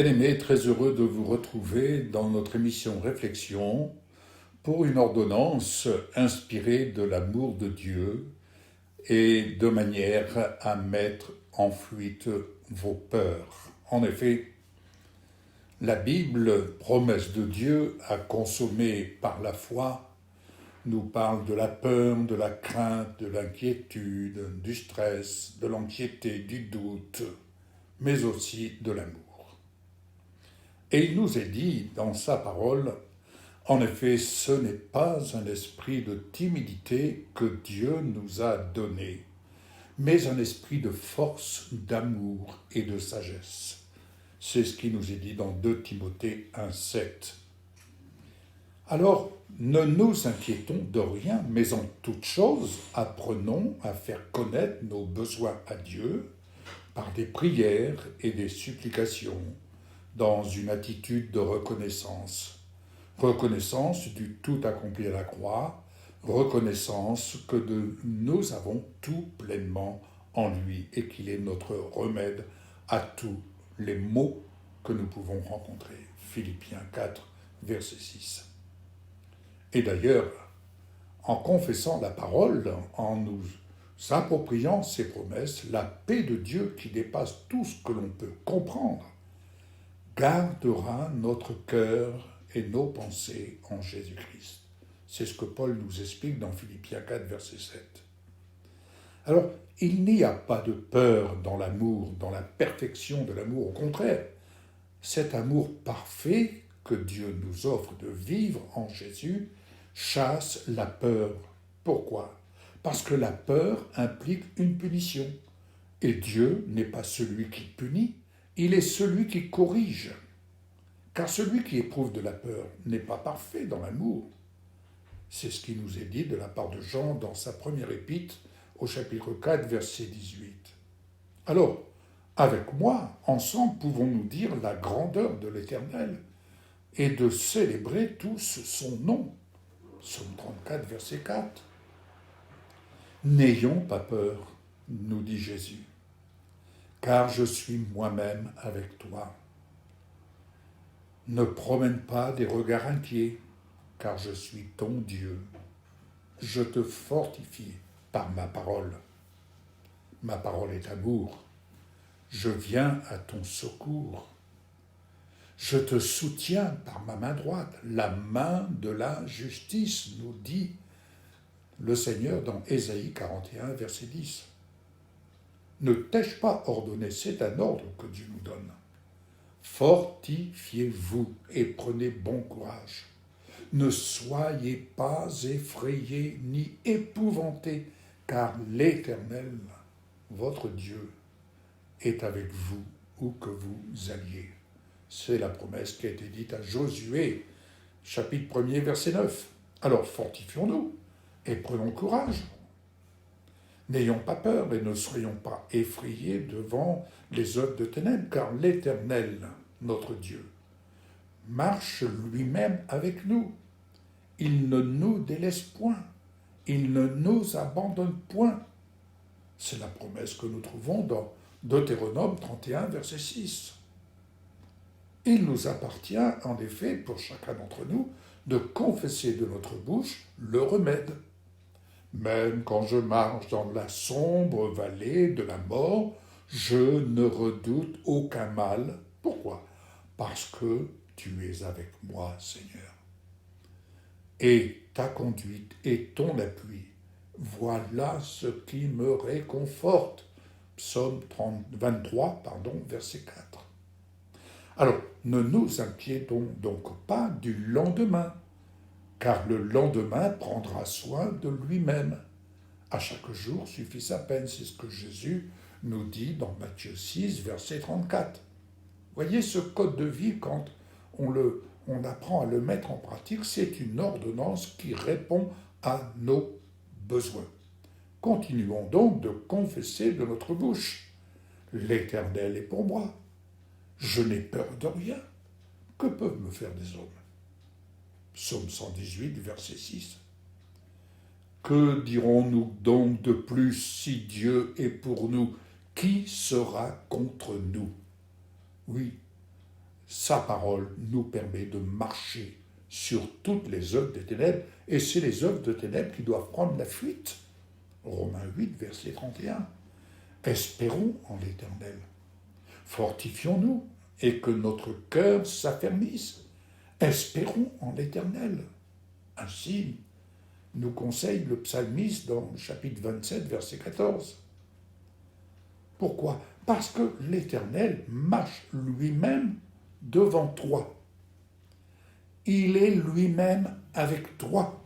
Bien-aimés, très heureux de vous retrouver dans notre émission Réflexion pour une ordonnance inspirée de l'amour de Dieu et de manière à mettre en fuite vos peurs. En effet, la Bible, promesse de Dieu à consommer par la foi, nous parle de la peur, de la crainte, de l'inquiétude, du stress, de l'anxiété, du doute, mais aussi de l'amour. Et il nous est dit dans sa parole, en effet, ce n'est pas un esprit de timidité que Dieu nous a donné, mais un esprit de force, d'amour et de sagesse. C'est ce qui nous est dit dans 2 Timothée 1,7. Alors, ne nous inquiétons de rien, mais en toute chose, apprenons à faire connaître nos besoins à Dieu par des prières et des supplications, dans une attitude de reconnaissance. Reconnaissance du tout accompli à la croix, reconnaissance que nous avons tout pleinement en lui et qu'il est notre remède à tous les maux que nous pouvons rencontrer. Philippiens 4, verset 6. Et d'ailleurs, en confessant la parole, en nous appropriant ses promesses, la paix de Dieu qui dépasse tout ce que l'on peut comprendre, gardera notre cœur et nos pensées en Jésus-Christ. C'est ce que Paul nous explique dans Philippiens 4, verset 7. Alors, il n'y a pas de peur dans l'amour, dans la perfection de l'amour. Au contraire, cet amour parfait que Dieu nous offre de vivre en Jésus chasse la peur. Pourquoi ? Parce que la peur implique une punition. Et Dieu n'est pas celui qui punit, il est celui qui corrige. Car celui qui éprouve de la peur n'est pas parfait dans l'amour. C'est ce qui nous est dit de la part de Jean dans sa première épître au chapitre 4, verset 18. Alors, avec moi, ensemble, pouvons-nous dire la grandeur de l'Éternel et de célébrer tous son nom. Psaume 34, verset 4. N'ayons pas peur, nous dit Jésus, car je suis moi-même avec toi. Ne promène pas des regards inquiets, car je suis ton Dieu. Je te fortifie par ma parole. Ma parole est amour. Je viens à ton secours. Je te soutiens par ma main droite, la main de la justice, nous dit le Seigneur dans Ésaïe 41, verset 10. Ne t'ai-je pas ordonné, c'est un ordre que Dieu nous donne. Fortifiez-vous et prenez bon courage. Ne soyez pas effrayés ni épouvantés, car l'Éternel, votre Dieu, est avec vous où que vous alliez. C'est la promesse qui a été dite à Josué, chapitre 1er, verset 9. Alors fortifions-nous et prenons courage. N'ayons pas peur et ne soyons pas effrayés devant les œuvres de ténèbres, car l'Éternel, notre Dieu, marche lui-même avec nous. Il ne nous délaisse point, il ne nous abandonne point. C'est la promesse que nous trouvons dans Deutéronome 31, verset 6. Il nous appartient, en effet, pour chacun d'entre nous, de confesser de notre bouche le remède. Même quand je marche dans la sombre vallée de la mort, je ne redoute aucun mal. Pourquoi ? Parce que tu es avec moi, Seigneur. Et ta conduite et ton appui, voilà ce qui me réconforte. Psaume 23, verset 4. Alors, ne nous inquiétons donc pas du lendemain, car le lendemain prendra soin de lui-même. À chaque jour suffit sa peine, c'est ce que Jésus nous dit dans Matthieu 6, verset 34. Voyez ce code de vie, quand on apprend à le mettre en pratique, c'est une ordonnance qui répond à nos besoins. Continuons donc de confesser de notre bouche. L'Éternel est pour moi. Je n'ai peur de rien. Que peuvent me faire des hommes ? Psaume 118, verset 6. Que dirons-nous donc de plus si Dieu est pour nous ? Qui sera contre nous ? Oui, sa parole nous permet de marcher sur toutes les œuvres des ténèbres, et c'est les œuvres de ténèbres qui doivent prendre la fuite. Romains 8, verset 31. Espérons en l'Éternel. Fortifions-nous et que notre cœur s'affermisse. Espérons en l'Éternel. Ainsi, nous conseille le psalmiste dans le chapitre 27, verset 14. Pourquoi? Parce que l'Éternel marche lui-même devant toi. Il est lui-même avec toi.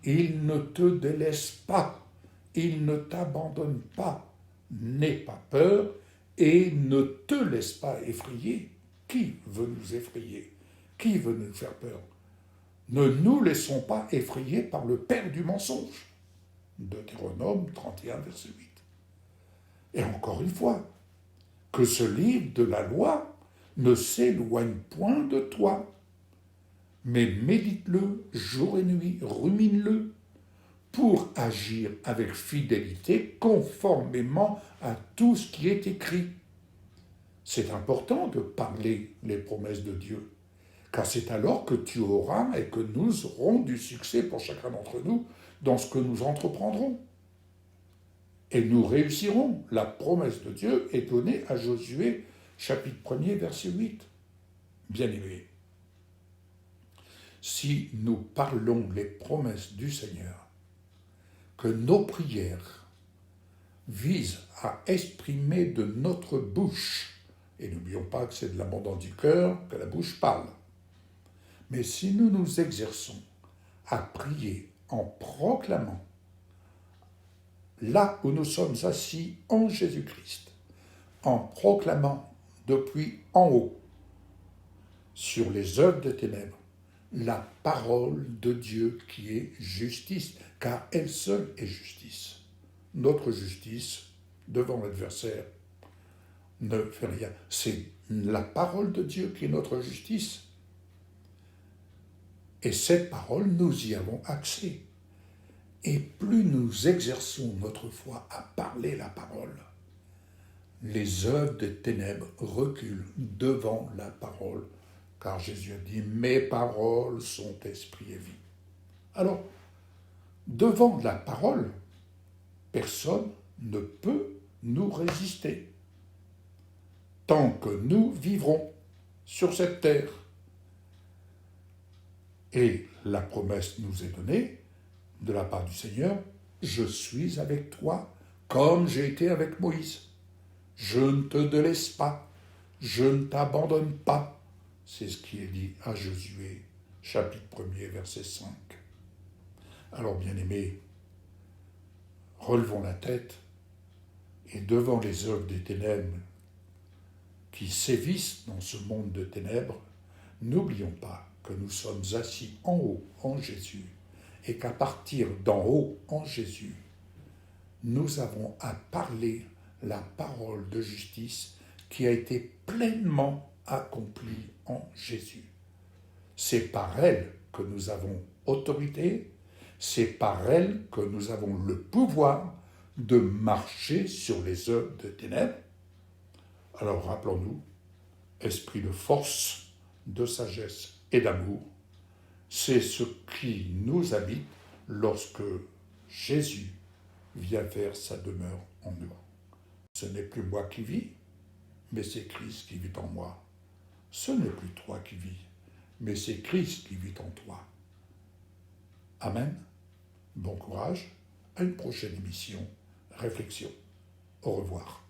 Il ne te délaisse pas. Il ne t'abandonne pas. N'aie pas peur et ne te laisse pas effrayer. Qui veut nous effrayer? Qui veut nous faire peur? Ne nous laissons pas effrayer par le père du mensonge. Deutéronome 31, verset 8. Et encore une fois, que ce livre de la loi ne s'éloigne point de toi, mais médite-le jour et nuit, rumine-le, pour agir avec fidélité conformément à tout ce qui est écrit. C'est important de parler les promesses de Dieu, car c'est alors que tu auras et que nous aurons du succès pour chacun d'entre nous dans ce que nous entreprendrons. Et nous réussirons. La promesse de Dieu est donnée à Josué, chapitre 1er, verset 8. Bien-aimés, si nous parlons les promesses du Seigneur, que nos prières visent à exprimer de notre bouche, et n'oublions pas que c'est de l'abondance du cœur que la bouche parle, mais si nous nous exerçons à prier en proclamant là où nous sommes assis en Jésus-Christ, en proclamant depuis en haut, sur les œuvres de ténèbres, la parole de Dieu qui est justice, car elle seule est justice. Notre justice, devant l'adversaire, ne fait rien. C'est la parole de Dieu qui est notre justice. Et cette parole, nous y avons accès. Et plus nous exerçons notre foi à parler la parole, les œuvres des ténèbres reculent devant la parole, car Jésus a dit « Mes paroles sont esprit et vie ». Alors, devant la parole, personne ne peut nous résister tant que nous vivrons sur cette terre. Et la promesse nous est donnée de la part du Seigneur, je suis avec toi comme j'ai été avec Moïse. Je ne te délaisse pas, je ne t'abandonne pas. C'est ce qui est dit à Josué, chapitre 1er, verset 5. Alors, bien-aimés, relevons la tête et devant les œuvres des ténèbres qui sévissent dans ce monde de ténèbres, n'oublions pas que nous sommes assis en haut en Jésus et qu'à partir d'en haut en Jésus, nous avons à parler la parole de justice qui a été pleinement accomplie en Jésus. C'est par elle que nous avons autorité, c'est par elle que nous avons le pouvoir de marcher sur les œuvres de ténèbres. Alors rappelons-nous, esprit de force, de sagesse et d'amour, c'est ce qui nous habite lorsque Jésus vient faire sa demeure en nous. Ce n'est plus moi qui vis, mais c'est Christ qui vit en moi. Ce n'est plus toi qui vis, mais c'est Christ qui vit en toi. Amen. Bon courage. À une prochaine émission. Réflexion. Au revoir.